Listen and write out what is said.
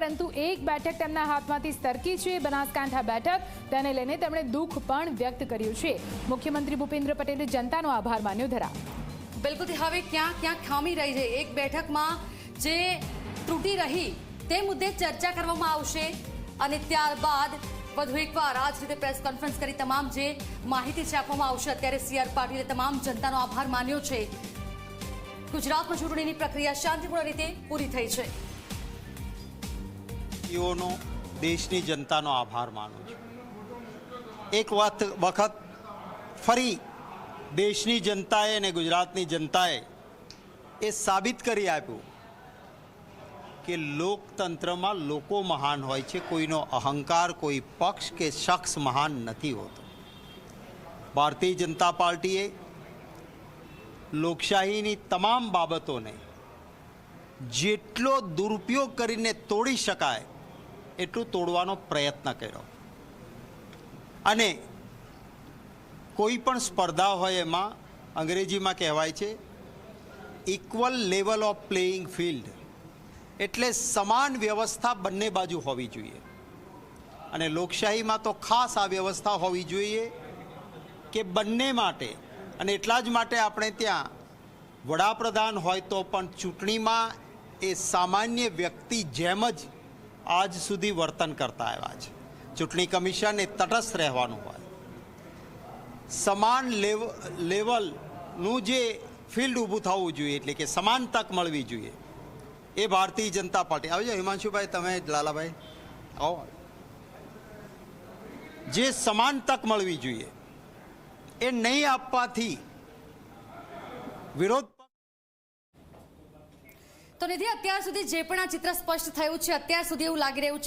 પરંતુ એક બેઠક તેમના હાથમાંથી સરકી છે, બનાસકાંઠા બેઠક. તેને લઈને તેમણે દુઃખ પણ વ્યક્ત કર્યું છે. મુખ્યમંત્રી ભૂપેન્દ્ર પટેલે જનતાનો આભાર માન્યો. ધરા બિલકુલ. હવે ક્યાં ક્યાં ખામી રહી છે, એક બેઠકમાં જે ત્રુટિ રહી તે મુદ્દે ચર્ચા કરવામાં આવશે અને ત્યારબાદ વધુ એકવાર આ જ રીતે પ્રેસ કોન્ફરન્સ કરી તમામ જે માહિતી છે આપવામાં આવશે. અત્યારે CR પાટીલે તમામ જનતાનો આભાર માન્યો છે. ગુજરાતમાં ચૂંટણીની પ્રક્રિયા શાંતિપૂર્ણ રીતે પૂરી થઈ છે. દેશની જનતાનો આભાર માનું છું. એક વખત ફરી દેશની જનતાએ અને ગુજરાતની જનતાએ એ સાબિત કરી આપ્યું કે લોકતંત્રમાં લોકો મહાન હોય છે, કોઈનો અહંકાર, કોઈ પક્ષ કે શખ્સ મહાન નથી હોતો. ભારતીય જનતા પાર્ટીએ લોકશાહીની તમામ બાબતોને જેટલો દુરુપયોગ કરીને તોડી શકાય એટલું તોડવાનો પ્રયત્ન કર્યો. અને કોઈ પણ સ્પર્ધા હોય એમાં અંગ્રેજીમાં કહેવાય છે equal level of playing field, એટલે સમાન વ્યવસ્થા બંને બાજુ હોવી જોઈએ. અને લોકશાહીમાં તો ખાસ આ વ્યવસ્થા હોવી જોઈએ કે બંને માટે. અને એટલા જ માટે આપણે ત્યાં વડાપ્રધાન હોય તો પણ ચૂંટણીમાં એ સામાન્ય વ્યક્તિ જેમ જ આજ સુધી વર્તન કરતા આવ્યા છે. ચૂંટણી કમિશન એ તટસ્થ રહેવાનું હોય, સમાન લેવલનું જે ફિલ્ડ ઊભું થવું જોઈએ, એટલે કે સમાન તક મળવી જોઈએ. એ ભારતીય જનતા પાર્ટી. આવજો હિમાંશુભાઈ, તમે લાલાભાઈ આવો. જે સમાન તક મળવી જોઈએ એ નહીં આપવાથી વિરોધ. તો નિધિ, અત્યાર સુધી જે પણ આ ચિત્ર સ્પષ્ટ થયું છે, અત્યાર સુધી એવું લાગી રહ્યું છે